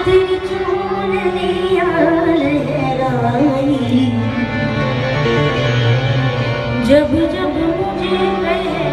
तेरी चूनरिया लहराई, जब जब मुझे कहे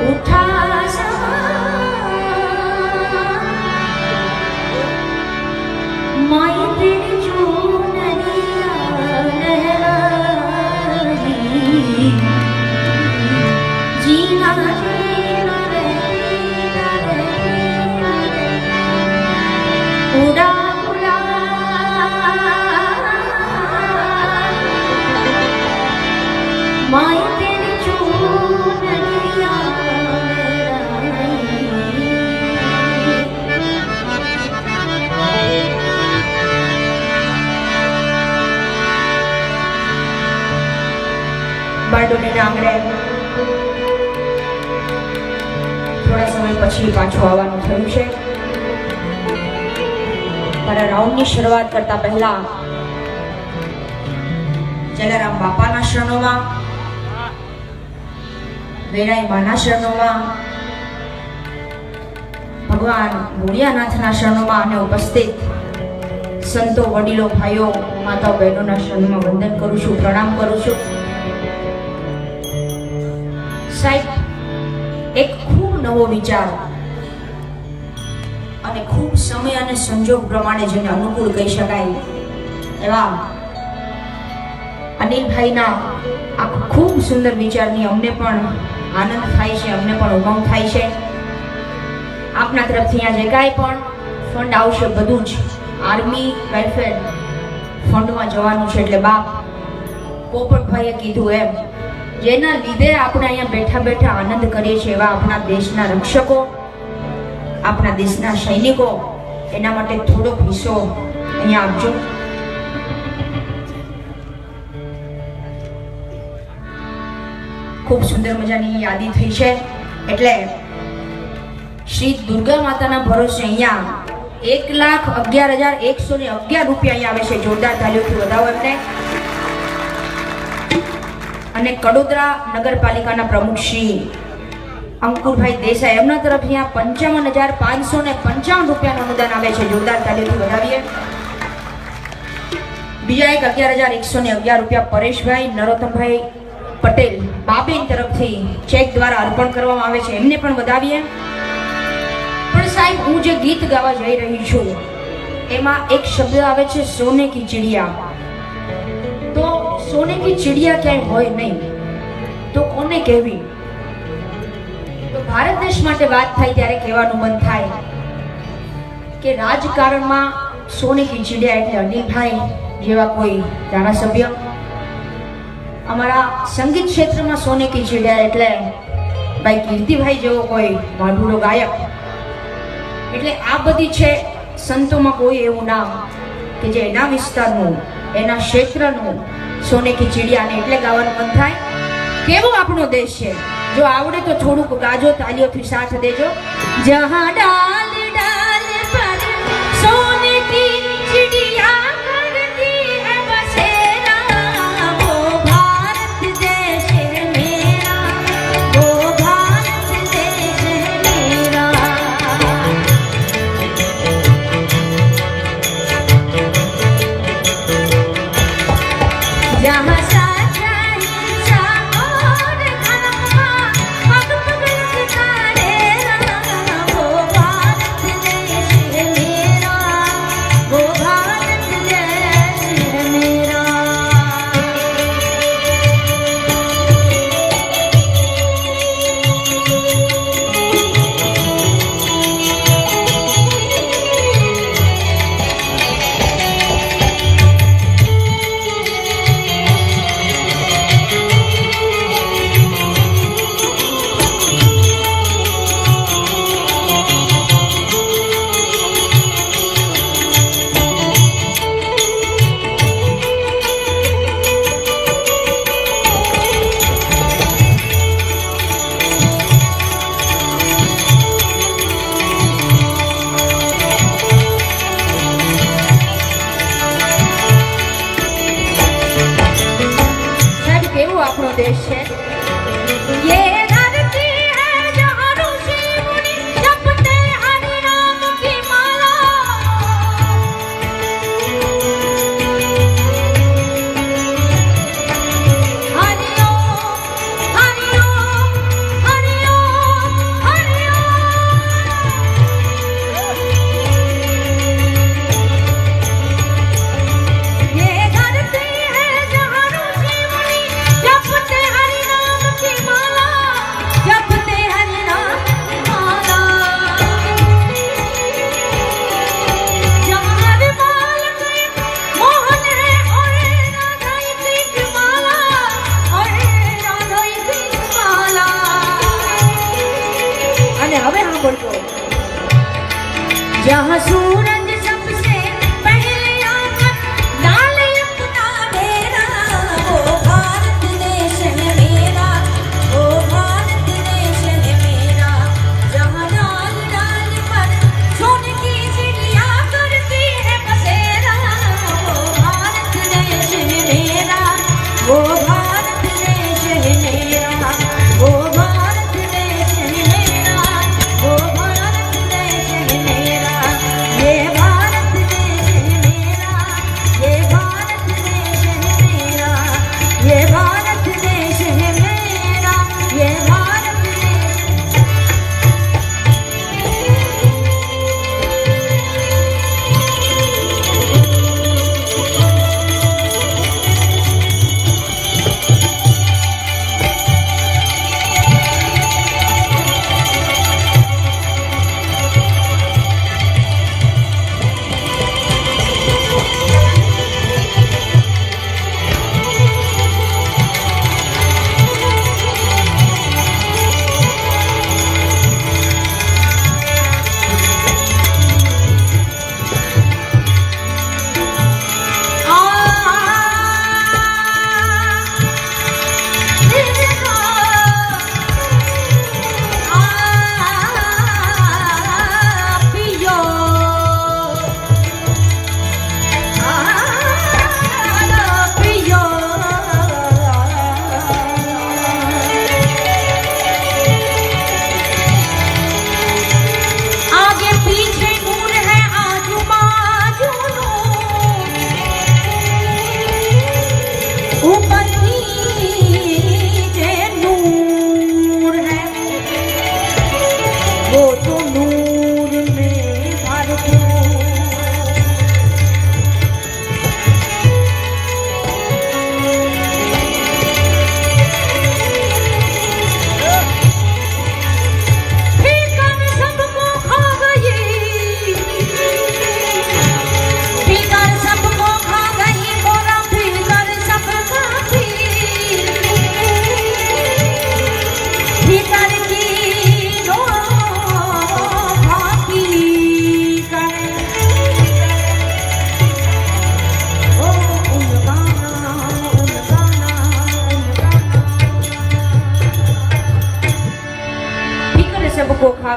उठा माई तेरी चूनरिया लहराई, जीना जीना रे उड़ा उड़ा माई तेरी चूनरिया બારડોલી આંગણે થોડા સમય પછી પાછું આવવાનું થયું છે. મારા રાઉન્ડની શરૂઆત કરતા પહેલા જલારામ બાપાના શરણોમાં, વેરાઈ માના શરણોમાં, ભગવાન ભોળિયાનાથના શરણોમાં અને ઉપસ્થિત સંતો, વડીલો, ભાઈઓ, માતાઓ, બહેનોના શરણોમાં વંદન કરું છું, પ્રણામ કરું છું. સાહેબ, એક ખૂબ નવો વિચાર અને ખૂબ સમય અને સંજોગ પ્રમાણે જેને અનુકૂળ કહી શકાય એવા અનિલભાઈના આ ખૂબ સુંદર વિચારની અમને પણ આનંદ થાય છે, અમને પણ ઉમંગ થાય છે. આપના તરફથી આ જે કાંઈ પણ ફંડ આવશે બધું જ આર્મી વેલફેર ફંડમાં જવાનું છે. એટલે બાપ પોપટભાઈએ કીધું એમ, જેના લીધે આપણે અહીંયા બેઠા બેઠા આનંદ કરીએ છીએ એવા આપણા દેશના રક્ષકો, આપણા દેશના સૈનિકો, એના માટે થોડોક હિસ્સો અહીંયા આપજો. ખૂબ સુંદર મજાની યાદી થઈ છે. એટલે શ્રી દુર્ગા માતાના ભરોસે અહીંયા 1,11,111 રૂપિયા અહીંયા આવે છે. જોરદાર તાલીઓથી વધાવો એમને. અને કડોદરા નગરપાલિકાના પ્રમુખ શ્રી અંકુરભાઈ દેસાઈ, એમના તરફથી આ 55,555 રૂપિયાનું અનુદાન આવે છે. જોરદાર તાલીઓથી વધાવીએ. બીજા એક 11,111 રૂપિયા પરેશભાઈ નરોત્તમભાઈ પટેલ બાબેન તરફથી ચેક દ્વારા અર્પણ કરવામાં આવે છે. એમને પણ વધાવીએ. પણ સાહેબ, હું જે ગીત ગાવા જઈ રહી છું એમાં એક શબ્દ આવે છે સોને કી ચિડિયા. તો સોને કી ચિડિયા ક્યાંય હોય નહીં તો કોને કહેવી? તો ભારત દેશ માટે વાત થાય ત્યારે કહેવાનું મન થાય કે રાજકારણમાં સોને કી ચિડિયા એટલે અનિલભાઈ જેવા કોઈ ધારાસભ્ય, અમારા સંગીત ક્ષેત્રમાં સોને કી ચિડિયા એટલે ભાઈ કીર્તિભાઈ જેવો કોઈ માઢુડો ગાયક. એટલે આ બધી છે સંતોમાં કોઈ એવું નામ કે જે એના વિસ્તારનું, એના ક્ષેત્રનું સોને કી ચિડિયાને એટલે ગાવાનું મન થાય. કેવો આપણો દેશ છે! જો આવડે તો થોડુંક ગાજો, તાલીઓથી સાથ દેજો. જહાં ડાલ ડાલ પર સોને કી ચિડિયા કરતી હૈ બસેરા, વો ભારત દેશ હૈ મેરા, વો ભારત દેશ હૈ મેરા. जहाँ साचा हिंसा और धर्म पग पग लगता रहेगा, वो भारत देश है मेरा, वो भारत देश है मेरा. देश है ये धरती है जहाँ ऋषि मुनि जपते हरि नाम की माला.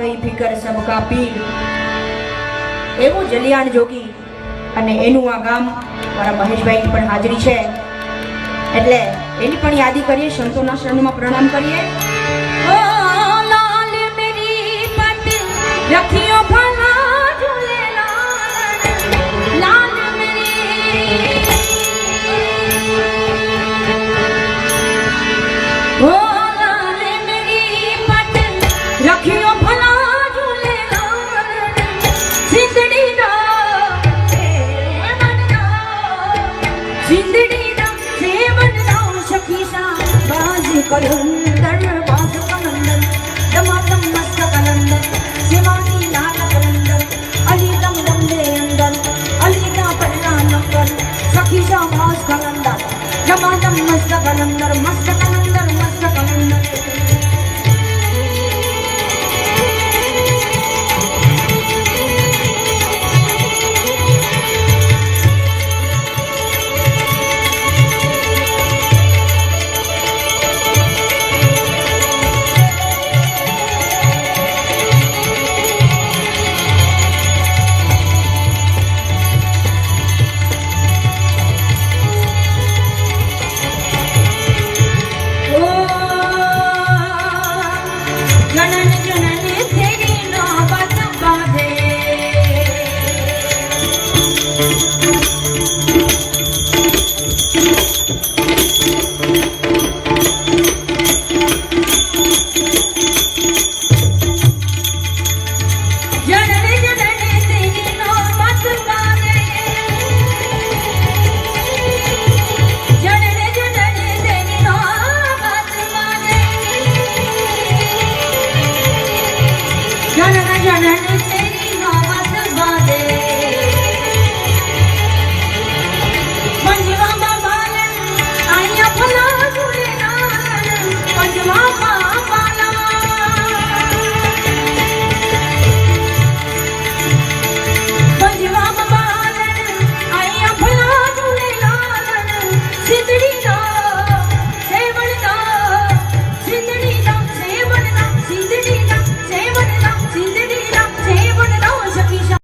ગઈ ફિકર સબકા પીર. એવું જલિયાણ જોગી અને એનું આ ગામ મારા મહેશભાઈની પણ હાજરી છે એટલે એની પણ યાદી કરીએ, સંતોના શરણમાં પ્રણામ કરીએ. ઓ લાલ મેરી પટ રખિયો ભલા ઝૂલેલાલ, લાલ મેરી ઓ લાલ મેરી પટ રખિયો ભલા ઝૂલેલાલ, સિંદડી जिंदड़ी दा सेवन राव सखी सा बाज करूं